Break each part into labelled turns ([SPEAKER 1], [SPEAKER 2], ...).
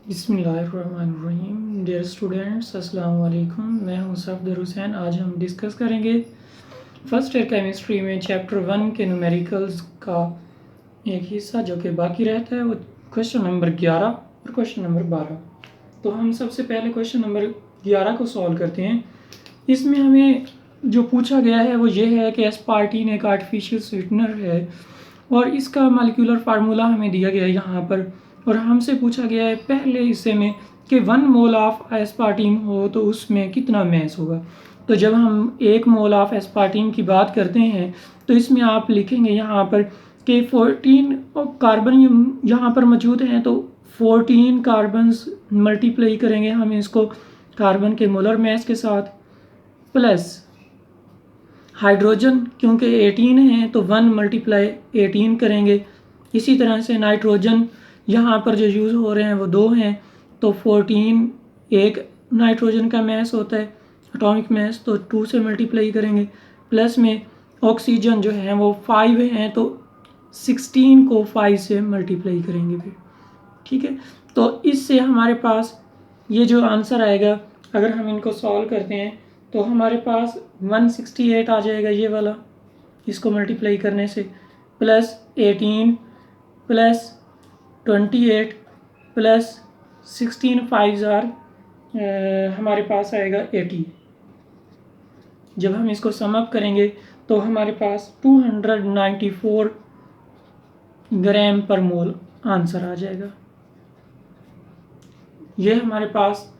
[SPEAKER 1] बिस्मिल्लाहिर्रहमानिर्रहीम। Dear students, अस्सलाम वालेकुम। मैं हूं सफदर हुसैन। आज हम डिस्कस करेंगे फर्स्ट ईयर केमिस्ट्री में चैप्टर 1 के न्यूमेरिकल्स का एक हिस्सा जो कि बाकी रहता है, वो क्वेश्चन नंबर 11 और क्वेश्चन नंबर 12। तो हम सबसे पहले क्वेश्चन नंबर 11 को सॉल्व करते हैं। इसमें हमें जो पूछा गया है वो ये है कि एस्पार्टीन एक आर्टिफिशियल स्वीटनर है और इसका मॉलिक्यूलर फार्मूला हमें दिया गया है यहाँ पर, और हमसे पूछा गया है पहले हिस्से में कि 1 मोल ऑफ एस्पार्टीन हो तो उसमें कितना मैस होगा। तो जब हम 1 मोल ऑफ एस्पार्टीन की बात करते हैं तो इसमें आप लिखेंगे यहाँ पर कि 14 कार्बन यहाँ पर मौजूद हैं, तो 14 कार्बन्स मल्टीप्लाई करेंगे हम इसको कार्बन के मोलर मैस के साथ, प्लस हाइड्रोजन क्योंकि 18 है तो 1 मल्टीप्लाई 18 करेंगे। इसी तरह से नाइट्रोजन यहाँ पर जो यूज़ हो रहे हैं वो 2 हैं, तो 14 एक नाइट्रोजन का मैस होता है एटॉमिक मैस, तो 2 से मल्टीप्लाई करेंगे। प्लस में ऑक्सीजन जो है वो 5 हैं, तो 16 को 5 से मल्टीप्लाई करेंगे फिर, ठीक है। तो इससे हमारे पास ये जो आंसर आएगा, अगर हम इनको सॉल्व करते हैं तो हमारे पास 168 आ जाएगा ये वाला, इसको मल्टीप्लाई करने से, प्लस 18 प्लस 28 प्लस 16 5 हमारे पास आएगा 80। जब हम इसको सम अप करेंगे तो हमारे पास 294 ग्राम पर मोल आंसर आ जाएगा। ये हमारे पास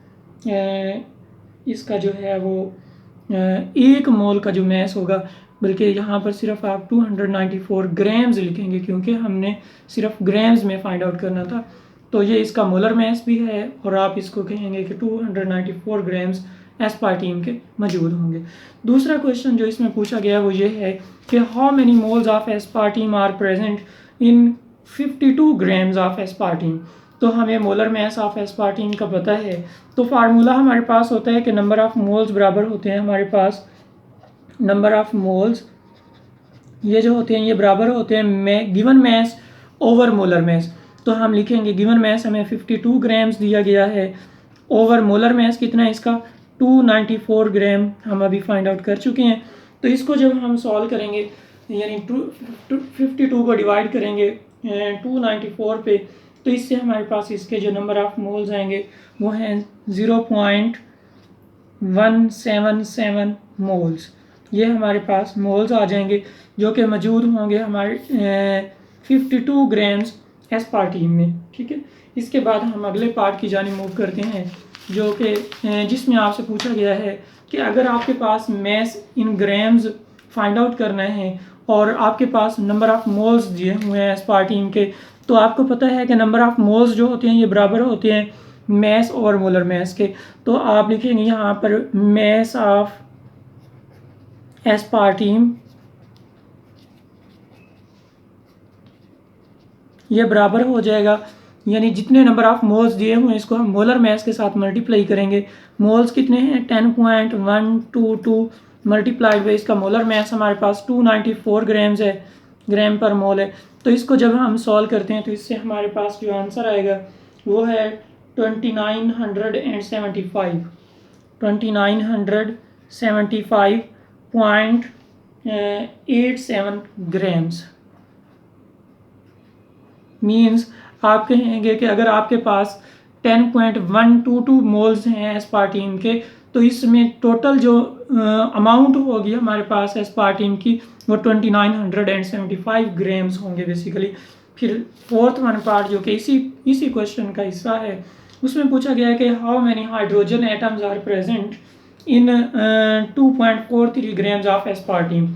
[SPEAKER 1] इसका जो है वो 1 मोल का जो मैस होगा, बल्कि यहाँ पर सिर्फ आप 294 ग्राम्स लिखेंगे क्योंकि हमने सिर्फ ग्राम्स में फाइंड आउट करना था। तो ये इसका मोलर मैस भी है और आप इसको कहेंगे कि 294 ग्राम्स एस्पार्टीन के मौजूद होंगे। दूसरा क्वेश्चन जो इसमें पूछा गया वो ये है कि how many moles of aspartame are present in 52 grams of aspartame. तो हमें मोलर मैस ऑफ एस्पार्टीन का पता है, तो फार्मूला हमारे पास होता है कि नंबर ऑफ मोल्स बराबर होते हैं हमारे पास नंबर ऑफ मोल्स, ये जो होते हैं ये बराबर होते हैं given mass over molar mass. तो हम लिखेंगे गिवन मैस हमें 52 ग्राम्स दिया गया है, ओवर मोलर मैस कितना है इसका 294 ग्राम, हम अभी फाइंड आउट कर चुके हैं। तो इसको जब हम सॉल्व करेंगे यानी 52 को डिवाइड करेंगे 294 पे, तो इससे हमारे पास इसके जो नंबर ऑफ मोल्स आएंगे वो हैं 0.177 मोल्स। ये हमारे पास मोल्स आ जाएंगे जो कि मौजूद होंगे हमारे 52 ग्राम्स एस्पार्टीन में, ठीक है। इसके बाद हम अगले पार्ट की जानिब मूव करते हैं जो कि जिसमें आपसे पूछा गया है कि अगर आपके पास mass in grams find out करना है और आपके पास नंबर ऑफ मोल्स दिए हुए हैं एस्पार्टीन के, तो आपको पता है कि नंबर ऑफ मोल्स जो होते हैं ये बराबर होते हैं मैस और मोलर मैस के। तो आप लिखेंगे यहाँ पर मैस ऑफ एस्पार्टीन ये बराबर हो जाएगा, यानी जितने नंबर ऑफ मोल्स दिए हुए हैं इसको हम मोलर मैस के साथ मल्टीप्लाई करेंगे। मोल्स कितने हैं 10.122 मल्टीप्लाइड बाई इसका मोलर मैस हमारे पास 294 ग्राम्स है, ग्राम पर मोल है। तो इसको जब हम सॉल्व करते हैं तो इससे हमारे पास जो आंसर आएगा वो है 2975.87 ग्राम्स। मीन्स आप कहेंगे कि अगर आपके पास 10.122 मोल्स हैं एस्पार्टीन के, तो इसमें टोटल जो अमाउंट होगी हमारे पास एस्पार्टीन की वो 2975 ग्राम्स होंगे बेसिकली। फिर फोर्थ वन पार्ट जो कि इसी क्वेश्चन का हिस्सा है, उसमें पूछा गया है कि how many hydrogen atoms are present in 2.43 grams of aspartame.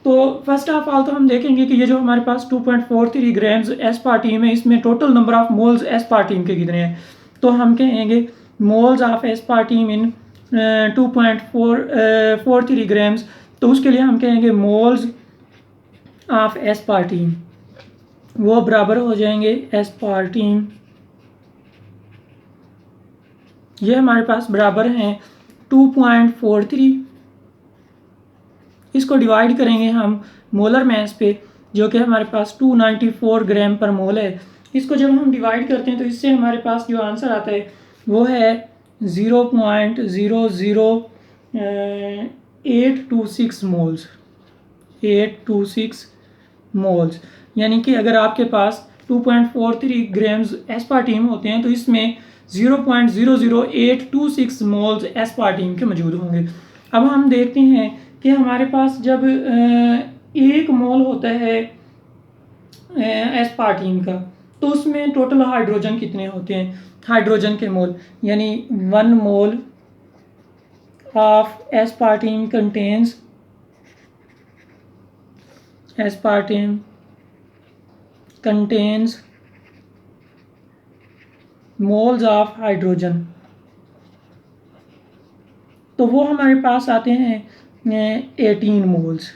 [SPEAKER 1] तो फर्स्ट ऑफ ऑल तो हम देखेंगे कि ये जो हमारे पास 2.43 ग्राम्स एस्पार्टीन है इसमें टोटल नंबर ऑफ मोल्स एस्पार्टीन के कितने हैं। तो हम कहेंगे मोल्स ऑफ एस्पार्टीन इन 2.43 ग्राम्स, तो उसके लिए हम कहेंगे मोल्स ऑफ एस्पार्टीन वो बराबर हो जाएंगे एस्पार्टीन, ये हमारे पास बराबर हैं 2.43, इसको डिवाइड करेंगे हम मोलर मैस पे जो कि हमारे पास 294 ग्राम पर मोल है, इसको जब हम डिवाइड करते हैं तो इससे हमारे पास जो आंसर आता है वो है 0.00826 मोल्स, 826 मोल्स। यानी कि अगर आपके पास 2.43 ग्राम्स एस्पार्टीम होते हैं तो इसमें 0.00826 मोल्स एस्पार्टीम के मौजूद होंगे। अब हम देखते हैं कि हमारे पास जब 1 मोल होता है एस्पार्टीम का तो उसमें टोटल हाइड्रोजन कितने होते हैं, हाइड्रोजन के मोल, यानी 1 mole of aspartame contains moles of hydrogen. तो वो हमारे पास आते हैं 18 मोल्स।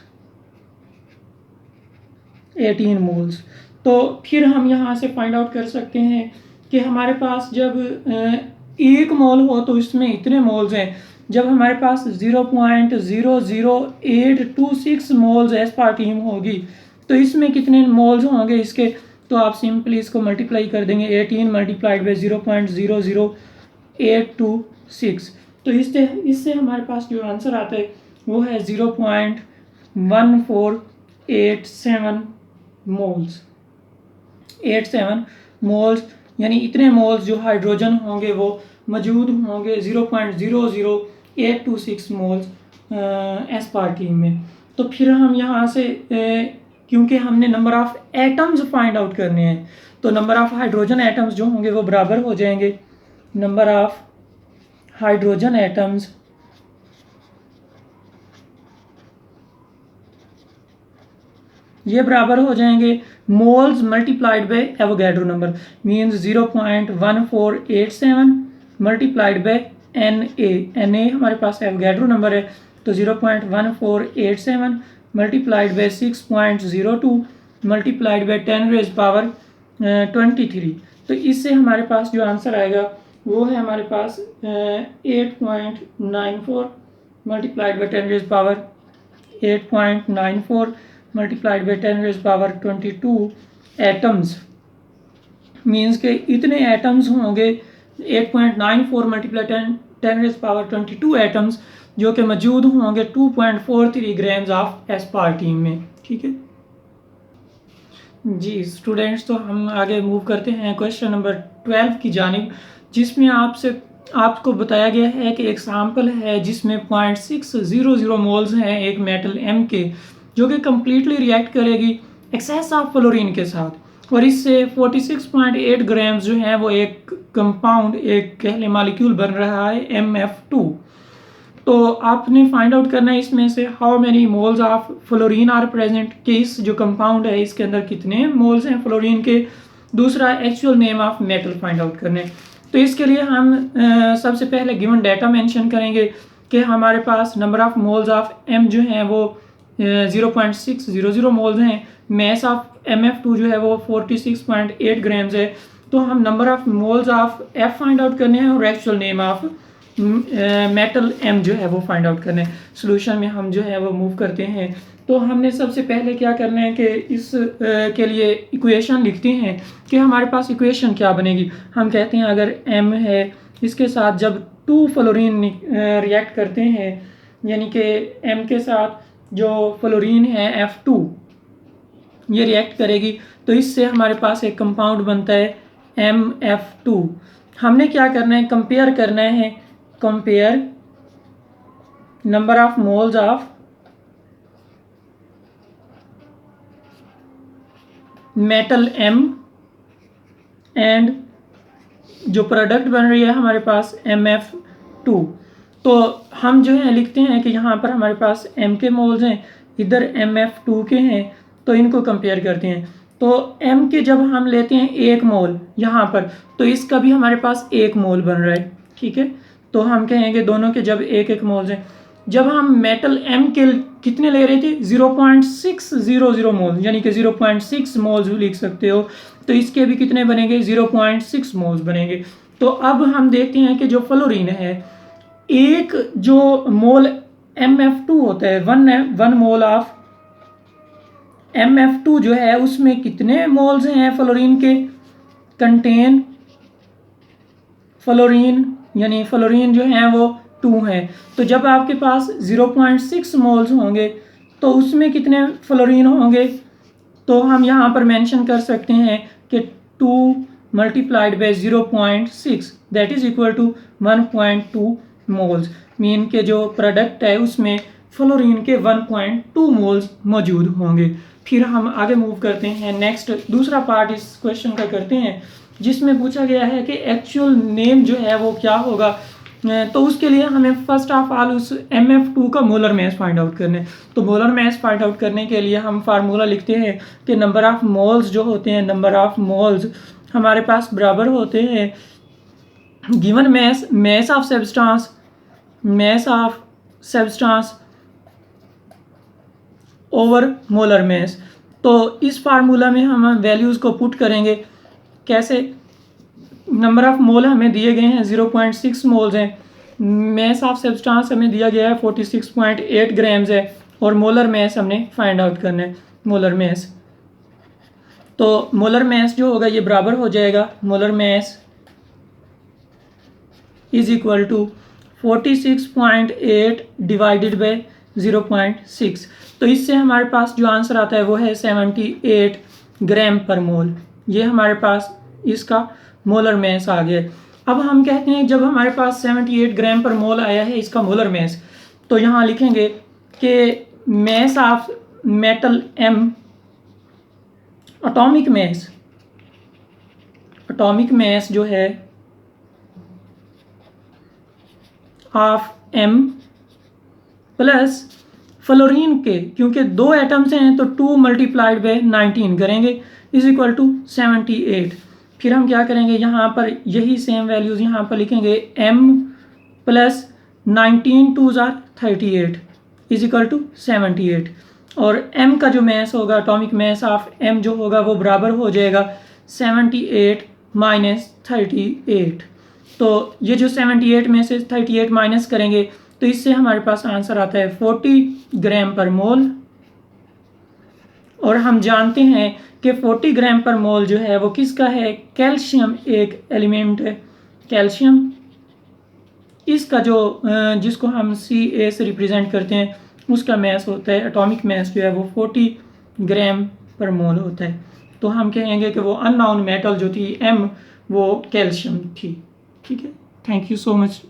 [SPEAKER 1] तो फिर हम यहाँ से फाइंड आउट कर सकते हैं कि हमारे पास जब 1 मोल हो तो इसमें इतने मोल्स हैं। जब हमारे पास 0.00826 मोल्स एस्पार्टीम होगी तो इसमें कितने मोल्स होंगे इसके, तो आप सिंपली इसको मल्टीप्लाई कर देंगे 18 मल्टीप्लाइड बाई 0.00826। तो इससे हमारे पास जो आंसर आता है वो है 0.1487 मोल्स, 87 मोल्स, यानी इतने मोल्स जो हाइड्रोजन होंगे वो मौजूद होंगे 0.00826 मोल्स एस्पार्टीम में। तो फिर हम यहाँ से क्योंकि हमने number of atoms find out करने हैं तो नंबर ऑफ हाइड्रोजन एटम्स जो होंगे वो बराबर हो जाएंगे, नंबर ऑफ हाइड्रोजन एटम्स ये बराबर हो जाएंगे moles multiplied by Avogadro number, means 0.1487 multiplied by Na हमारे पास एवोगैड्रो नंबर है तो 0.1487 मल्टीप्लाइड बाय 6.02 मल्टीप्लाइड बाय 10⁻23। तो इससे हमारे पास जो आंसर आएगा वो है हमारे पास 8.94 multiplied by 8.94 multiplied by 10⁻22 atoms, means के इतने एटम्स होंगे 8.94 मल्टीप्लाई 10⁻22 एटम्स जो कि मौजूद होंगे 2.43 ग्राम्स ऑफ एस्पार्टीम में। ठीक है जी स्टूडेंट्स, तो हम आगे मूव करते हैं क्वेश्चन नंबर 12 की जानिब, जिसमें आपको बताया गया है कि एक सैंपल है जिसमें 0.600 मोल्स हैं एक मेटल M के, जो कि कम्प्लीटली रिएक्ट करेगी एक्सेस ऑफ फ्लोरीन के साथ, और इससे 46.8 ग्राम्स जो हैं वो एक कंपाउंड, एक कहले मॉलिक्यूल बन रहा है MF2। तो आपने फाइंड आउट करना है इसमें से how many moles of fluorine are present, कि इस जो कंपाउंड है इसके अंदर कितने मोल्स हैं फ्लोरीन के। दूसरा actual name of metal find out करने। तो इसके लिए हम सबसे पहले गिवन डाटा मेंशन करेंगे कि हमारे पास number of moles of M जो हैं वो 0.600 मोल्स हैं, मैस ऑफ MF2 जो है वो 46.8 ग्राम्स है। तो हम number of moles of F find out करने हैं और actual name of metal M जो है वो फाइंड आउट करने हैं। सोल्यूशन में हम जो है वो मूव करते हैं। तो हमने सबसे पहले क्या करना है कि इस के लिए इक्वेशन लिखते हैं कि हमारे पास इक्वेशन क्या बनेगी। हम कहते हैं अगर M है इसके साथ जब 2 फ्लोरीन रिएक्ट करते हैं, यानी कि M के साथ जो फ्लोरीन है F2 ये रिएक्ट करेगी तो इससे हमारे पास एक कंपाउंड बनता है MF2। हमने क्या करना है, कंपेयर करना है, compare number of moles of metal M and जो प्रोडक्ट बन रही है हमारे पास MF2। तो हम जो है लिखते हैं कि यहाँ पर हमारे पास M के मोल्स हैं, इधर MF2 के हैं, तो इनको कंपेयर करते हैं। तो M के जब हम लेते हैं 1 मोल यहाँ पर, तो इसका भी हमारे पास 1 मोल बन रहा है। ठीक है, तो हम कहेंगे दोनों के जब 1-1 मोल्स हैं। जब हम मेटल M के कितने ले रहे थे 0.600 मोल्स, यानी कि 0.6 मोल्स भी लिख सकते हो, तो इसके भी कितने बनेंगे 0.6 मोल्स बनेंगे। तो अब हम देखते हैं कि जो फ्लोरीन है, एक जो मोल MF2 होता है, 1 मोल ऑफ MF2 जो है उसमें कितने मोल्स हैं फ्लोरीन के कंटेन फ्लोरीन, यानी फ्लोरीन जो है वो 2 है। तो जब आपके पास 0.6 मोल्स होंगे तो उसमें कितने फ्लोरीन होंगे? तो हम यहाँ पर मेंशन कर सकते हैं कि 2 multiplied by 0.6 that is equal to 1.2 moles. Mean के जो प्रोडक्ट है उसमें फ्लोरीन के 1.2 मोल्स मौजूद होंगे। फिर हम आगे मूव करते हैं, नेक्स्ट दूसरा पार्ट इस क्वेश्चन का करते हैं, जिसमें पूछा गया है कि एक्चुअल नेम जो है वो क्या होगा। तो उसके लिए हमें फर्स्ट ऑफ ऑल उस MF2 का मोलर मास फाइंड आउट करना है। तो मोलर मास फाइंड आउट करने के लिए हम फार्मूला लिखते हैं कि नंबर ऑफ मोल्स जो होते हैं, नंबर ऑफ मोल्स हमारे पास बराबर होते हैं given mass, mass of substance, mass of substance over molar mass. तो इस फार्मूला में हम वैल्यूज़ को पुट करेंगे कैसे? नंबर ऑफ मोल हमें दिए गए हैं 0.6 मोल्स हैं, मास ऑफ सब्सटेंस हमें दिया गया है 46.8 ग्राम्स है, और मोलर मास हमने फाइंड आउट करना है, मोलर मास। तो मोलर मास जो होगा ये बराबर हो जाएगा, molar mass is equal to 46.8 divided by 0.6। तो इससे हमारे पास जो आंसर आता है वो है 78 ग्राम पर मोल। ये हमारे पास इसका मोलर मास आ गया। अब हम कहते हैं जब हमारे पास 78 ग्राम पर मोल आया है इसका मोलर मास, तो यहाँ लिखेंगे कि mass of metal M, atomic mass जो है ऑफ M प्लस फ्लोरीन के, क्योंकि 2 एटम्स हैं तो 2 मल्टीप्लाइड बाय 19 करेंगे इज इक्वल टू 78। फिर हम क्या करेंगे, यहाँ पर यही सेम वैल्यूज यहाँ पर लिखेंगे M प्लस 19 2 जार 38 इज इक्वल टू 78, और M का जो मास होगा, एटॉमिक मास ऑफ M जो होगा वो बराबर हो जाएगा 78 माइनस 38। तो ये जो 78 में से 38 माइनस करेंगे तो इससे हमारे पास आंसर आता है 40 ग्राम पर मोल। और हम जानते हैं कि 40 ग्राम पर मोल जो है वो किसका है? कैल्शियम एक एलिमेंट है, कैल्शियम। इसका जो जिसको हम Ca से रिप्रेजेंट करते हैं उसका मास होता है, एटॉमिक मास जो है वो 40 ग्राम पर मोल होता है। तो हम कहेंगे कि वो अननोन मेटल जो थी M वो कैल्शियम थी। ठीक है, थैंक यू सो मच।